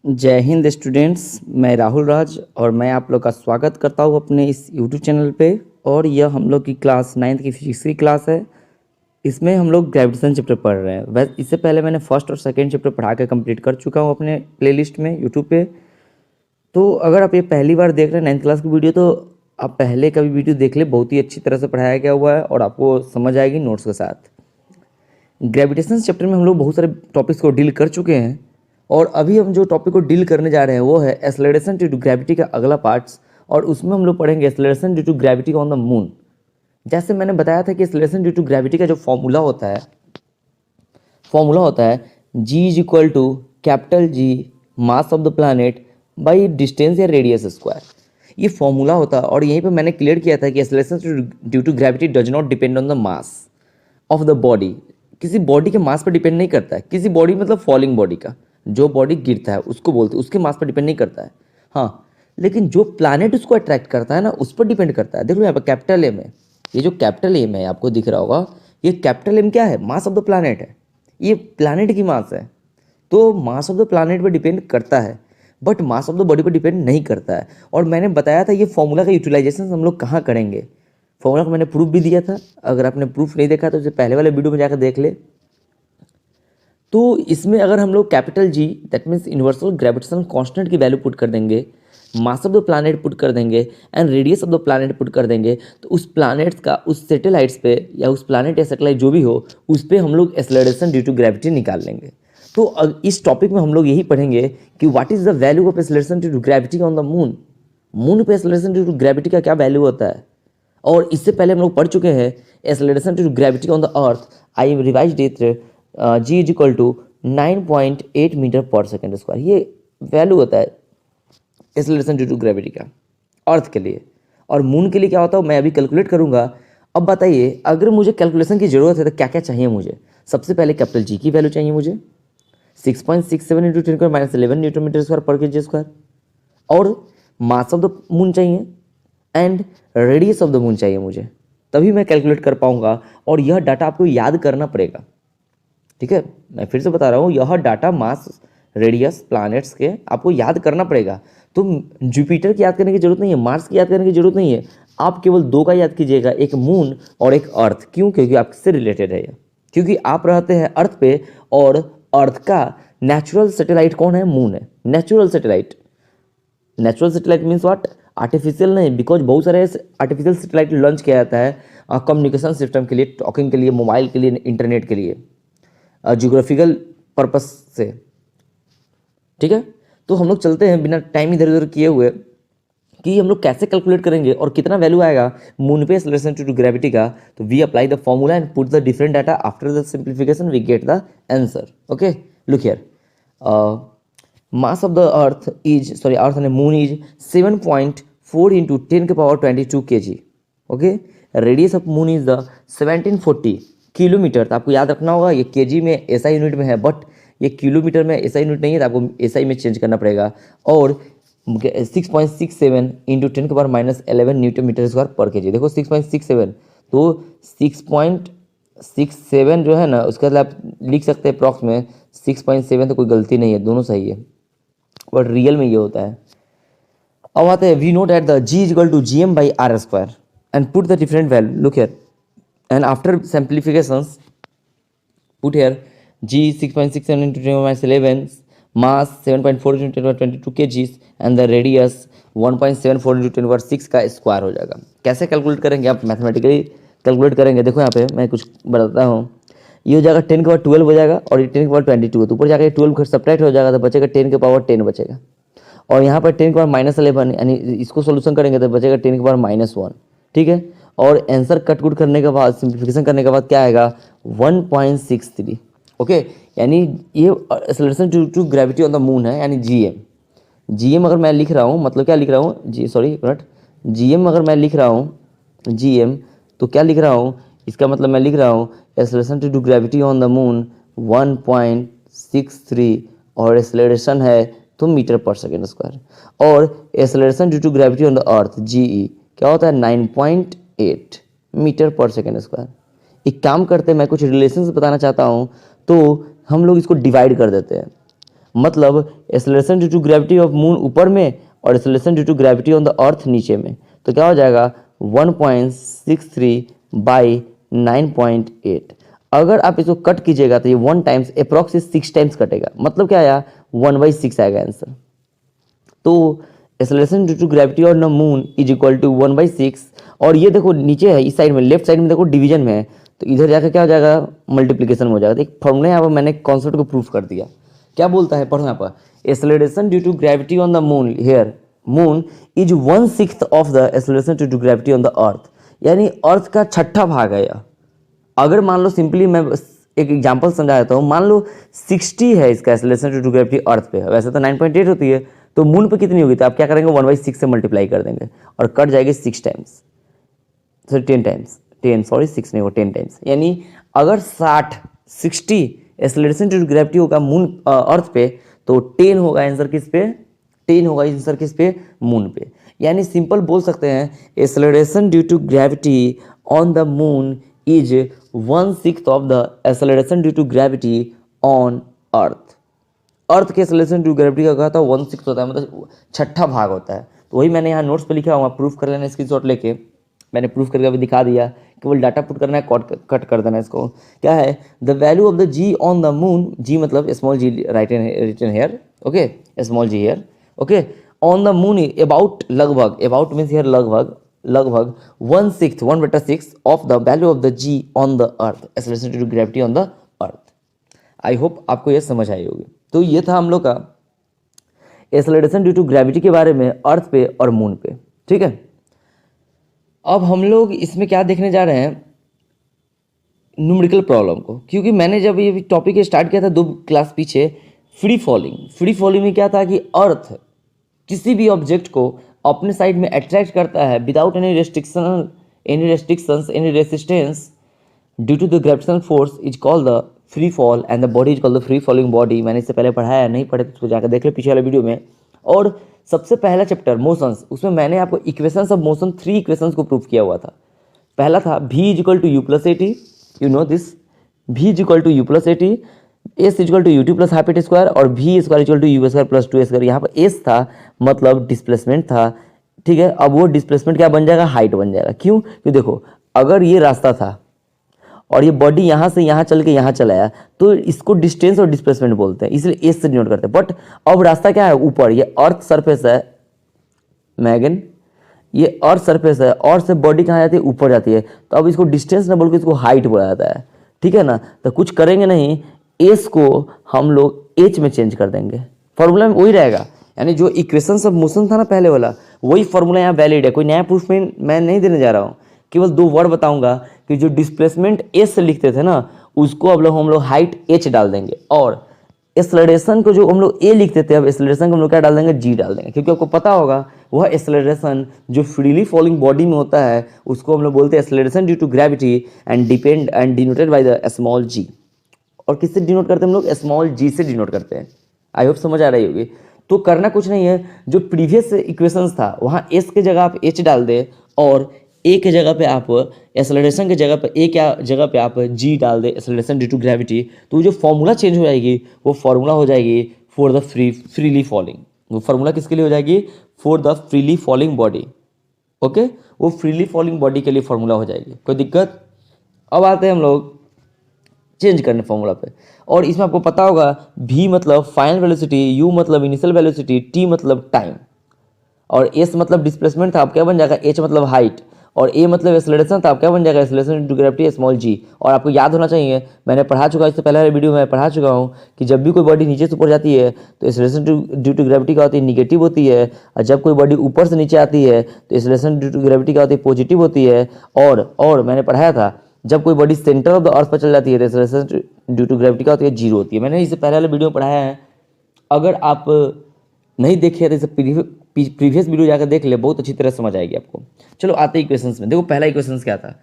जय हिंद स्टूडेंट्स। मैं राहुल राज और मैं आप लोग का स्वागत करता हूँ अपने इस यूट्यूब चैनल पे। और यह हम लोग की क्लास 9th की फिजिक्स की क्लास है। इसमें हम लोग ग्रेविटेशन चैप्टर पढ़ रहे हैं। वैसे इससे पहले मैंने फर्स्ट और सेकंड चैप्टर पढ़ा के कंप्लीट कर चुका हूँ अपने प्लेलिस्ट में यूट्यूब पे। तो अगर आप ये पहली बार देख रहे हैं 9th क्लास की वीडियो, तो आप पहले का भी वीडियो देख ले, बहुत ही अच्छी तरह से पढ़ाया गया हुआ है और आपको समझ आएगी नोट्स के साथ। ग्रेविटेशन चैप्टर में हम लोग बहुत सारे टॉपिक्स को डील कर चुके हैं और अभी हम जो टॉपिक को डील करने जा रहे हैं वो है एक्सेलरेशन ड्यू टू ग्रेविटी का अगला पार्ट्स। और उसमें हम लोग पढ़ेंगे acceleration due to gravity on the moon. जैसे मैंने बताया था कि एक्सेलरेशन ड्यू टू ग्रेविटी का जो फॉर्मूला होता है G is equal to capital G mass of the planet by distance या रेडियस स्क्वायर। ये फॉर्मूला होता है और यहीं पर मैंने क्लियर किया था कि acceleration due to gravity does not depend on the mass of the body. किसी बॉडी के मास पर डिपेंड नहीं करता है। किसी बॉडी मतलब फॉलिंग बॉडी का, जो बॉडी गिरता है उसको बोलते हैं, उसके मास पर डिपेंड नहीं करता है। हाँ, लेकिन जो प्लैनेट उसको अट्रैक्ट करता है ना, उस पर डिपेंड करता है। देखो यहाँ पर कैपिटल एम है, ये जो कैपिटल एम है आपको दिख रहा होगा, ये कैपिटल एम क्या है? मास ऑफ द प्लैनेट है। ये प्लैनेट की मास है, तो मास ऑफ द प्लैनेट पर डिपेंड करता है, but mass of the body पर डिपेंड नहीं करता है। और मैंने बताया था ये फॉर्मूला का यूटिलाइजेशन हम लोग कहाँ करेंगे। फॉर्मूला को मैंने प्रूफ भी दिया था। अगर आपने प्रूफ नहीं देखा तो उसे पहले वाले वीडियो में जाकर देख ले। तो इसमें अगर हम लोग capital G that means universal gravitation constant की वैल्यू पुट कर देंगे, मास ऑफ द प्लैनेट पुट कर देंगे and radius of the planet put कर देंगे, तो उस प्लैनेट्स का उस सैटेलाइट्स पे या उस प्लैनेट या सैटेलाइट जो भी हो उस पर हम लोग एक्सेलरेशन ड्यू टू ग्रेविटी निकाल लेंगे। तो इस टॉपिक में हम लोग यही पढ़ेंगे कि what is the value of acceleration due to gravity on the moon. Moon पे एक्सेलरेशन ड्यू टू ग्रेविटी का क्या वैल्यू होता है। और इससे पहले हम लोग पढ़ चुके हैं acceleration due to gravity on the earth. I revised it, g is equal to 9.8 metre पर सेकेंड स्क्वायर। ये वैल्यू होता है एक्सेलरेशन ड्यू टू ग्रेविटी का अर्थ के लिए। और मून के लिए क्या होता है मैं अभी कैलकुलेट करूंगा। अब बताइए, अगर मुझे कैलकुलेशन की जरूरत है तो क्या क्या चाहिए मुझे। सबसे पहले कैपिटल जी की वैल्यू चाहिए मुझे 6.67 इंटू 10⁻11 न्यूटन मीटर स्क्वायर पर के जी स्क्वायर। और मास ऑफ द मून चाहिए and radius of the moon चाहिए मुझे, तभी मैं कैलकुलेट कर पाऊंगा। और यह डाटा आपको याद करना पड़ेगा, ठीक है। मैं फिर से बता रहा हूँ, यह डाटा मास रेडियस प्लैनेट्स के आपको याद करना पड़ेगा। तो जुपिटर की याद करने की जरूरत नहीं है, मार्स की याद करने की जरूरत नहीं है। आप केवल दो का याद कीजिएगा, एक मून और एक अर्थ। क्यों? क्योंकि आपसे रिलेटेड है, क्योंकि आप रहते हैं अर्थ पे और अर्थ का नेचुरल सैटेलाइट कौन है? मून है। Natural satellite, natural satellite means what? Artificial नहीं, बिकॉज बहुत सारे आर्टिफिशियल सैटेलाइट लॉन्च किया जाता है कम्युनिकेशन सिस्टम के लिए, टॉकिंग के लिए, मोबाइल के लिए, इंटरनेट के लिए, जियोग्राफिकल पर्पस से, ठीक है। तो हम लोग चलते हैं बिना टाइम इधर उधर किए हुए कि हम लोग कैसे कैलकुलेट करेंगे और कितना वैल्यू आएगा मून पे एक्सेलरेशन ड्यू टू ग्रेविटी का। तो we apply the formula and put the different data, after the simplification we get the answer. Okay, look here, mass of the earth is earth and moon is 7.4 into 10⁻22 kg। Okay, radius of moon is the 1740 kilometre. तो आपको याद रखना होगा, ये KG में SI unit में है, but ये किलोमीटर में एसआई यूनिट नहीं है, तो आपको एसआई में चेंज करना पड़ेगा। और 6.67 इंटू 10⁻11 न्यूटन मीटर स्क्वायर पर के जी। देखो 6.67, तो 6.67 जो है ना, उसका आप लिख सकते हैं अप्रॉक्स में 6.7, तो कोई गलती नहीं है, दोनों सही है, बट रियल में ये होता है। अब आते हैं, we note at the g is equal to G M by R square and put the different value. Look here, and after simplifications put here g 6.67 into 10⁻11, mass 7.4 into 10⁻22 kgs and the radius 1.74 into 10⁻6 का square हो जाएगा। कैसे calculate करेंगे आप? Mathematically calculate करेंगे। देखो यहाँ पे मैं कुछ बताता हूँ। ये हो जाएगा 10⁻12 हो जाएगा और ये 10⁻22 है, तो ऊपर जाकर 12 सब्ट्रैक्ट हो जाएगा तो बचेगा 10⁻10 बचेगा। और यहाँ पर 10⁻11 यानी इसको सोल्यूशन करेंगे तो बचेगा 10⁻1, ठीक है। और आंसर कट कुट करने के बाद, सिंप्लीफिकेशन करने के बाद क्या आएगा? 1.63। ओके, यानी ये acceleration due to gravity on the moon है, यानी जीएम अगर मैं लिख रहा हूँ, मतलब क्या लिख रहा हूँ जीएम अगर मैं लिख रहा हूँ जीएम, तो क्या लिख रहा हूँ? इसका मतलब मैं लिख रहा हूँ acceleration due to gravity on the moon 1.63 और एक्सेलरेशन है तो मीटर पर सेकेंड स्क्वायर। और acceleration due to gravity on the earth g e क्या होता है? 9.8 मीटर पर सेकेंड स्क्वायर। एक काम करते हैं, मैं कुछ रिलेशंस बताना चाहता हूँ, तो हम लोग इसको डिवाइड कर देते हैं। मतलब acceleration due to gravity of moon ऊपर में और acceleration due to gravity on the earth नीचे में, तो क्या हो जाएगा 1.63 बाई 9.8। अगर आप इसको कट कीजिएगा तो ये 1 टाइम्स अप्रॉक्स 6 टाइम्स कटेगा, मतलब क्या आया 1/6 आएगा आंसर। तो acceleration due to gravity on the moon is equal to 1/6, और ये देखो नीचे है इस साइड में, लेफ्ट साइड में देखो डिवीजन में है, तो इधर जाकर क्या हो जाएगा मल्टीप्लीकेशन में हो जाएगा। तो एक फॉर्मूला यहाँ पर मैंने कॉन्सेप्ट को प्रूफ कर दिया। क्या बोलता है पढ़ो यहाँ पर, acceleration due to gravity on the moon here moon is 1/6 of the acceleration due to gravity on the earth, यानी अर्थ का छठा भाग है यह। अगर मान लो सिंपली मैं एक एग्जांपल समझा देता हूँ, मान लो 60 है इसका एक्सेलरेशन ड्यू टू ग्रेविटी अर्थ पे, वैसे तो 9.8 होती है, तो मून पे कितनी होगी, तो आप क्या करेंगे 1/6 से मल्टीप्लाई कर देंगे और कट जाएगी 6 टाइम्स, सॉरी 10 टाइम्स, 6 नहीं हो 10 टाइम्स, यानी अगर 60 एक्सेलरेशन ड्यू टू ग्रेविटी होगा मून अर्थ पे, तो 10 होगा आंसर किस पे, 10 होगा आंसर किस पे, मून पे। यानी सिंपल बोल सकते हैं acceleration due to gravity on the moon is 1/6 of the acceleration due to gravity on earth. Earth के एक्सेलरेशन ड्यू ग्रेविटी का कहा था 1/6 होता है, मतलब छठा भाग होता है। तो वही मैंने यहाँ नोट्स पे लिखा हुआ, प्रूफ कर लेना स्क्रीनशॉट लेके, मैंने प्रूफ करके अभी दिखा दिया, केवल डाटा पुट करना है, कट कर देना इसको। क्या है the value of the G on the moon, G मतलब small G written here, okay small G here, okay on the moon about, लगभग अबाउट मीन्स हियर लगभग 1/6 of the value of the G on the earth, acceleration due to gravity on the earth. I hope आपको ये समझ आई होगी। तो ये था हम लोग का एक्सेलरेशन ड्यू टू ग्रेविटी के बारे में अर्थ पे और मून पे, ठीक है। अब हम लोग इसमें क्या देखने जा रहे हैं, न्यूमेरिकल प्रॉब्लम को, क्योंकि मैंने जब ये टॉपिक स्टार्ट किया था 2 क्लास पीछे, फ्री फॉलिंग में क्या था कि अर्थ किसी भी ऑब्जेक्ट को अपने साइड में अट्रैक्ट करता है without any restrictions any resistance due to the gravitational force is called the free fall and the body is called the free falling body. मैंने इससे पहले पढ़ाया है, नहीं पढ़े तो उसको जाकर देख लो पीछे वाले वीडियो में। और सबसे पहला चैप्टर मोशंस, उसमें मैंने आपको इक्वेशंस ऑफ मोशन 3 इक्वेशंस को प्रूव किया हुआ था। पहला था v equal to u plus a t, you know this, v equal to u plus a t, s equal to u t plus half a t square, और v square equal to u square plus 2 square. यहाँ पर S था मतलब displacement था, ठीक है। अब वो डिस्प्लेसमेंट क्या बन जाएगा, हाइट बन जाएगा। क्यों, क्योंकि देखो अगर ये रास्ता था और ये बॉडी यहाँ से यहाँ चल के यहाँ चला आया, तो इसको डिस्टेंस और डिस्प्लेसमेंट बोलते हैं, इसलिए एस से डिनोट करते हैं। बट अब रास्ता क्या है, ऊपर, ये अर्थ सरफेस है मैगन, ये अर्थ सरफेस है, और से बॉडी कहाँ जाती है, ऊपर जाती है, तो अब इसको डिस्टेंस ना बोल के इसको हाइट बोला जाता है, ठीक है ना। तो कुछ करेंगे नहीं, एस को हम लोग एच में चेंज कर देंगे, फॉर्मूला में वही रहेगा। यानी जो इक्वेशंस ऑफ मोशन था ना पहले वाला, वही फॉर्मूला यहाँ वैलिड है, कोई नया प्रूफ में मैं नहीं देने जा रहा हूँ, केवल 2 वर्ड बताऊंगा कि जो डिस्प्लेसमेंट एस से लिखते थे ना, उसको अब हम लोग हाइट एच डाल देंगे, और एक्सेलरेशन को जो हम लोग ए लिखते थे, अब एक्सेलरेशन को हम लोग क्या डाल देंगे, जी डाल देंगे। क्योंकि आपको पता होगा वह एक्सेलरेशन जो फ्रीली फॉलिंग बॉडी में होता है उसको हम लोग बोलते हैं acceleration due to gravity and denoted by the small G. और किससे डिनोट करते हैं हम लोग, स्मॉल जी से डिनोट करते हैं। आई होप समझ आ रही होगी। तो करना कुछ नहीं है, जो प्रीवियस इक्वेशंस था वहाँ एस के जगह आप एच डाल दे, और ए के जगह पे आप एक्सेलरेशन के जगह पे ए क्या जगह पे आप जी डाल दे, एक्सेलरेशन ड्यू टू ग्रेविटी, तो जो फॉर्मूला चेंज हो जाएगी वो फॉर्मूला हो जाएगी फॉर द फ्रीली फॉलिंग। वो फॉर्मूला किसके लिए हो जाएगी, for the freely falling body, okay, वो फ्रीली फॉलिंग बॉडी के लिए फॉर्मूला हो जाएगी। कोई दिक्कत। अब आते हैं हम लोग चेंज करने फॉर्मूला पे, और इसमें आपको पता होगा v मतलब फाइनल वेलोसिटी, u मतलब इनिशियल वेलोसिटी, t मतलब टाइम, और s मतलब डिस्प्लेसमेंट था, अब क्या बन जाएगा, h मतलब हाइट, और a मतलब एक्सेलरेशन था, अब क्या बन जाएगा, acceleration due to gravity small g। और आपको याद होना चाहिए, मैंने पढ़ा चुका, इससे पहले वीडियो में पढ़ा चुका हूँ कि जब भी कोई बॉडी नीचे से ऊपर जाती है तो एक्सेलरेशन ड्यू टू ग्रेविटी क्या होती है, निगेटिव होती है, और जब कोई बॉडी ऊपर से नीचे आती है तो एक्सेलरेशन ड्यू टू ग्रेविटी क्या होती है, पॉजिटिव होती है। और मैंने पढ़ाया था जब कोई बॉडी सेंटर ऑफ द अर्थ पर चल जाती है तो एक्सेलरेशन ड्यू टू ग्रेविटी क्या होती है, 0 होती है। मैंने इससे पहले वाले वीडियो में पढ़ाया है, अगर आप नहीं देखे तो इसे प्रीवियस वीडियो जाकर देख ले, बहुत अच्छी तरह समझ आएगी आपको। चलो आते हैं इक्वेशंस में। देखो पहला इक्वेशंस क्या था,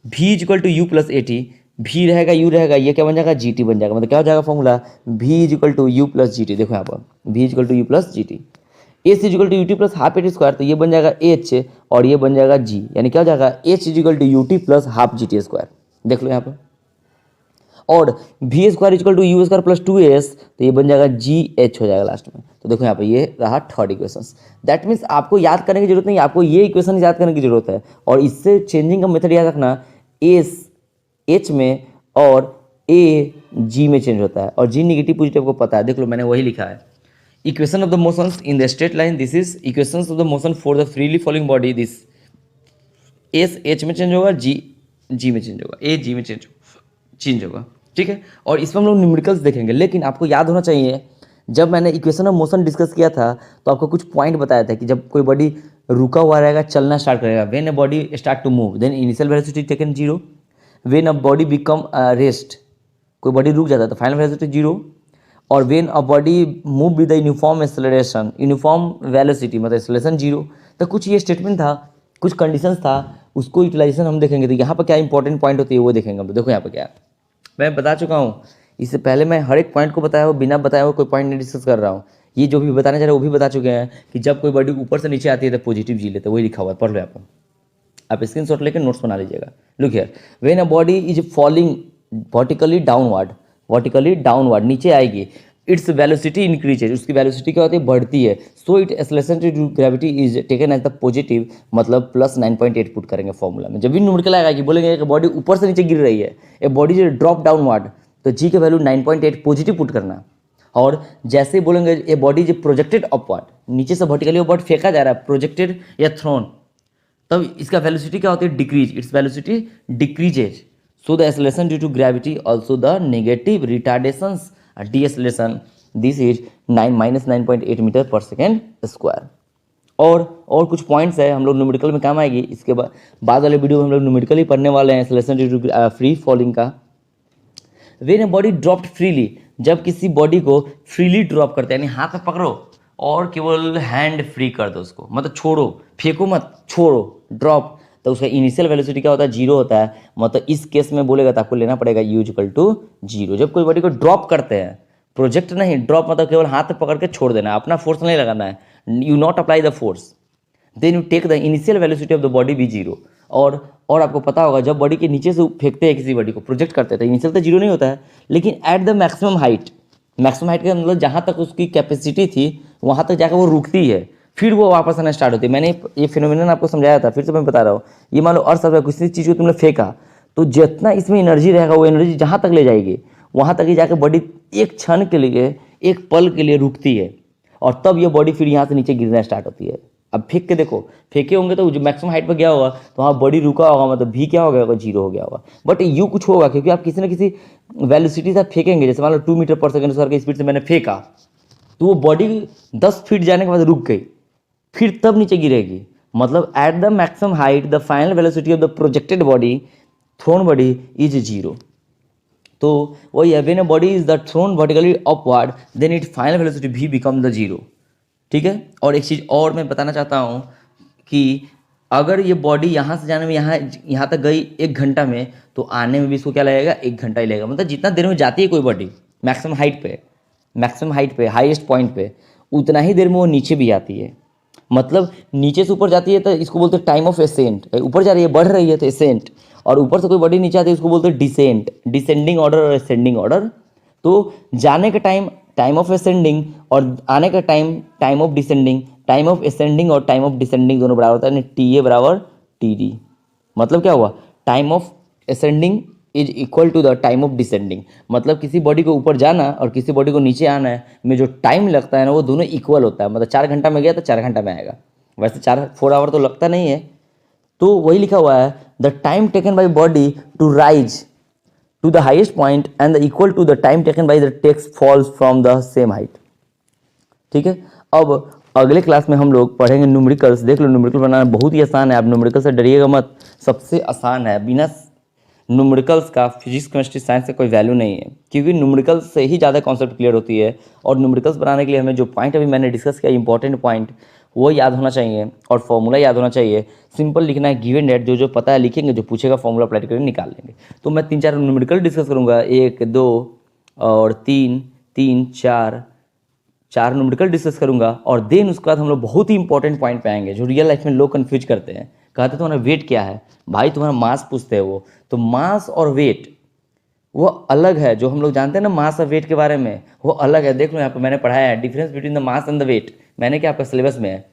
v equal to u plus a t, भी रहेगा यू रहेगा, ये क्या बन जाएगा, जी टी बन जाएगा। मतलब क्या हो जाएगा formula, v equal to u plus g t. देखो यहाँ पर v equal to u plus g t, s equal to u t plus half a t square, तो ये बन जाएगा एच और ये बन जाएगा जी, यानी क्या हो जाएगा, h equal to u t plus half g t square. देख लो यहाँ पर। और v square equal to u square plus 2s, तो ये बन जाएगा जी एच हो जाएगा लास्ट में। तो देखो यहाँ पे ये रहा थर्ड इक्वेशन। दैट मीन्स आपको याद करने की जरूरत नहीं, आपको ये इक्वेशन याद करने की जरूरत है, और इससे चेंजिंग का मेथड याद रखना, एस एच में और ए जी में चेंज होता है, और जी निगेटिव पॉजिटिव को पता है, देख लो मैंने वही लिखा है। Equation of the motions in the straight line, this is equations of the motion for the freely falling body, this S H में चेंज होगा, जी जी में चेंज होगा, ए जी में चेंज होगा, ठीक है। और इसमें हम लोग न्यूमेरिकल्स देखेंगे, लेकिन आपको याद होना चाहिए, जब मैंने इक्वेशन ऑफ मोशन डिस्कस किया था तो आपको कुछ पॉइंट बताया था कि जब कोई बॉडी रुका हुआ रहेगा, चलना स्टार्ट करेगा, when a body start to move then initial velocity taken 0, when a body become rest, कोई बॉडी रुक जाता है तो फाइनल वेलोसिटी 0, और when a body move with the uniform acceleration, uniform velocity मतलब एक्सेलरेशन 0। तो कुछ ये स्टेटमेंट था, कुछ कंडीशंस था, उसको यूटिलाइजेशन हम देखेंगे। तो यहाँ पर क्या इंपॉर्टेंट पॉइंट होती है वो देखेंगे हम। देखो यहाँ पर क्या मैं बता चुका हूँ, इससे पहले मैं हर एक पॉइंट को बताया हुआ, बिना बताया हुआ कोई पॉइंट नहीं डिस्कस कर रहा हूँ। ये जो भी बताने जा रहे हैं वो भी बता चुके हैं कि जब कोई बॉडी ऊपर से नीचे आती है तो पॉजिटिव जी लेते हैं, वही लिखा हुआ है, पढ़ लो आप स्क्रीनशॉट लेकर नोट्स बना लीजिएगा। Look here, when a body is falling vertically downward नीचे आएगी, इट्स वेलोसिटी इंक्रीजेज, उसकी वेलोसिटी क्या होती है, बढ़ती है। So it acceleration to gravity is taken as the positive, मतलब प्लस 9.8 पुट करेंगे फॉर्मूला में। जब भी न्यूमेरिकल आएगा कि बोलेंगे कि बॉडी ऊपर से नीचे गिर रही है, ए बॉडी जो ड्रॉप डाउनवर्ड, तो जी का वैल्यू 9.8 पॉजिटिव पुट करना। और जैसे ही बोलेंगे ए बॉडी जो प्रोजेक्टेड अपवर्ड, नीचे से वर्टिकली अपवर्ड फेंका जा रहा है, प्रोजेक्टेड या थ्रोन, तब इसका वेलोसिटी क्या होती है, decrease, its velocity decreases. So the acceleration due to gravity also the negative retardations deceleration, this is 9-9.8 meter पर सेकेंड स्क्वायर। और कुछ पॉइंट्स है हम लोग न्यूमेरिकल में काम आएगी, इसके बाद वाले वीडियो में हम लोग न्यूमेरिकल ही पढ़ने वाले हैं acceleration due to free falling का। When a body dropped freely, जब किसी बॉडी को फ्रीली ड्रॉप करते हैं, यानी हाथ में पकड़ो और केवल हैंड फ्री कर दो उसको, मतलब छोड़ो, फेंको मत, छोड़ो, ड्रॉप, तो उसका इनिशियल वेलोसिटी क्या होता है, 0 होता है। मतलब इस केस में बोलेगा तो आपको लेना पड़ेगा u इक्वल टू 0। जब कोई बॉडी को ड्रॉप करते हैं, प्रोजेक्ट नहीं, ड्रॉप मतलब केवल हाथ में पकड़ के छोड़ देना, अपना फोर्स नहीं लगाना है, you not apply the force, then you take the initial velocity of the body be 0। और आपको पता होगा जब बॉडी के नीचे से फेंकते हैं किसी बॉडी को, प्रोजेक्ट करते हैं, तो इनिशियल तो 0 नहीं होता है, लेकिन एट द मैक्सिमम हाइट का मतलब जहाँ तक उसकी कैपेसिटी थी वहाँ तक जाकर वो रुकती है, फिर वो वापस आना स्टार्ट होती है। मैंने ये फिनोमिनन आपको समझाया था, फिर से मैं बता रहा हूँ। ये मान लो अर्थ पर किसी चीज़ को तुमने फेंका, तो जितना इसमें एनर्जी रहेगा वो एनर्जी जहाँ तक ले जाएगी वहाँ तक ही जाकर बॉडी एक क्षण के लिए, एक पल के लिए रुकती है, और तब ये बॉडी फिर यहाँ से नीचे गिरना स्टार्ट होती है। अब फेंक के देखो, फेंके होंगे तो जो मैक्सिमम हाइट पर गया होगा तो वहाँ बॉडी रुका होगा, मतलब भी क्या हो गया होगा, 0 हो गया होगा। बट यू कुछ होगा क्योंकि आप किसी न किसी वेलोसिटी से फेंकेंगे, जैसे मान लो 2 मीटर पर सेकंड की स्पीड से मैंने फेंका, तो वो बॉडी 10 फीट जाने के बाद रुक गई, फिर तब नीचे गिरेगी। मतलब at the maximum height the final velocity of the projected body, thrown body, is 0। तो वही है, when a body is the thrown vertically upward then it final velocity भी बिकम द 0, ठीक है। और एक चीज़ और मैं बताना चाहता हूँ कि अगर ये बॉडी यहाँ से जाने में यहाँ तक गई 1 घंटा में, तो आने में भी इसको क्या लगेगा, 1 घंटा ही लगेगा। मतलब जितना देर में जाती है कोई बॉडी मैक्सिमम हाइट पे हाईएस्ट पॉइंट पे, उतना ही देर में वो नीचे भी आती है। मतलब नीचे से ऊपर जाती है तो इसको बोलते हैं टाइम ऑफ एसेंट, ऊपर जा रही है, बढ़ रही है तो एसेंट, और ऊपर से कोई बॉडी नीचे आती है उसको बोलते हैं डिसेंट, डिसेंडिंग ऑर्डर और असेंडिंग ऑर्डर। तो जाने का टाइम ऑफ असेंडिंग, और आने का time of descending, time of ascending और टाइम ऑफ डिसेंडिंग दोनों बराबर होता है, यानी टी ए बराबर टी डी। मतलब क्या हुआ, time of ascending is equal to the time of descending. मतलब किसी बॉडी को ऊपर जाना और किसी बॉडी को नीचे आना है में जो टाइम लगता है ना, वो दोनों इक्वल होता है। मतलब 4 घंटा में गया तो 4 घंटा में आएगा, वैसे 4 आवर तो लगता नहीं है। तो वही लिखा हुआ है, the time taken by body to rise to the highest point and the equal to the time taken by the text falls from the same height, ठीक है। अब अगले क्लास में हम लोग पढ़ेंगे न्यूमेरिकल्स। देख लो, न्यूमेरिकल बनाना बहुत ही आसान है, आप न्यूमेरिकल से डरिएगा मत, सबसे आसान है। बिना न्यूमेरिकल्स का फिजिक्स केमिस्ट्री साइंस का कोई वैल्यू नहीं है, क्योंकि न्यूमेरिकल्स से ही ज़्यादा कॉन्सेप्ट क्लियर होती है। और न्यूमेरिकल्स बनाने के लिए हमें जो पॉइंट अभी मैंने डिस्कस किया, इंपॉर्टेंट पॉइंट, वो याद होना चाहिए और फॉर्मूला याद होना चाहिए। सिंपल लिखना है, गिवन डेट, जो पता है लिखेंगे, जो पूछेगा फॉर्मूला अप्लाई करके निकाल लेंगे। तो मैं 3-4 न्यूमेरिकल डिस्कस करूँगा, 1, 2 और 3, 4 न्यूमेरिकल डिस्कस करूँगा। और देन उसके बाद हम लोग बहुत ही इंपॉर्टेंट पॉइंट पे आएंगे जो रियल लाइफ में लोग कन्फ्यूज करते हैं। कहते तुम्हारा वेट क्या है, भाई तुम्हारा मास पूछते हैं वो, तो मास और वेट वो अलग है। जो हम लोग जानते हैं ना मास और वेट के बारे में, वो अलग है। देख लो यहाँ पे मैंने पढ़ाया है difference between the mass and the weight, मैंने क्या आपका सिलेबस में है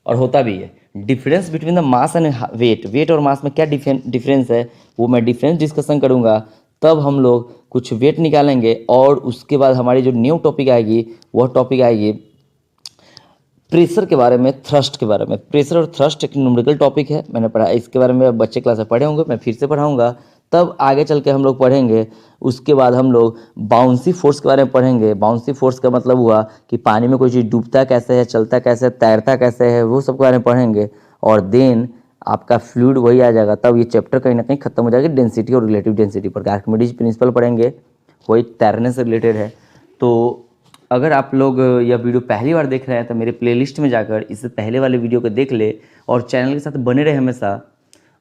और होता भी है। Difference between the mass and weight, weight और मास में क्या डिफरेंस है, वो मैं डिफरेंस डिस्कशन करूंगा। तब हम लोग कुछ वेट निकालेंगे और उसके बाद हमारी जो न्यू टॉपिक आएगी वह टॉपिक आएगी प्रेशर के बारे में, थ्रस्ट के बारे में। प्रेशर और थ्रस्ट एक न्यूमेरिकल टॉपिक है, मैंने पढ़ा, इसके बारे में बच्चे क्लास में पढ़े होंगे, मैं फिर से पढ़ाऊंगा। तब आगे चल के हम लोग पढ़ेंगे। उसके बाद हम लोग बाउंसी फोर्स के बारे में पढ़ेंगे। बाउंसी फोर्स का मतलब हुआ कि पानी में कोई चीज़ डूबता कैसे है, चलता कैसे है, तैरता कैसे है, वो सब के बारे में पढ़ेंगे। और देन आपका फ्लूइड वही आ जाएगा। तब ये चैप्टर कहीं ना कहीं खत्म हो जाएगा डेंसिटी और रिलेटिव डेंसिटी पर। आर्किमिडीज प्रिंसिपल पढ़ेंगे, वही तैरने से रिलेटेड है। तो अगर आप लोग यह वीडियो पहली बार देख रहे हैं तो मेरे प्लेलिस्ट में जाकर इससे पहले वाले वीडियो को देख ले और चैनल के साथ बने रहे हमेशा।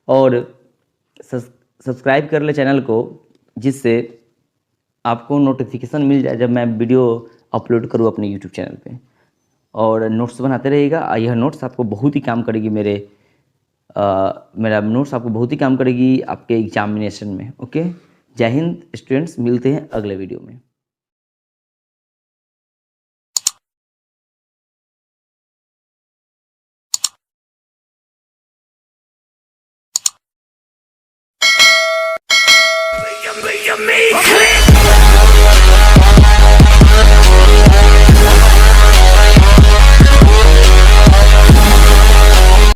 और सब्सक्राइब कर ले चैनल को, जिससे आपको नोटिफिकेशन मिल जाए जब मैं वीडियो अपलोड करूँ अपने यूट्यूब चैनल पे। और नोट्स बनाते रहिएगा। यह नोट्स आपको बहुत ही काम करेगी मेरा नोट्स आपको बहुत ही काम करेगी आपके एग्जामिनेशन में। ओके, जय हिंद स्टूडेंट्स, मिलते हैं अगले वीडियो में। You make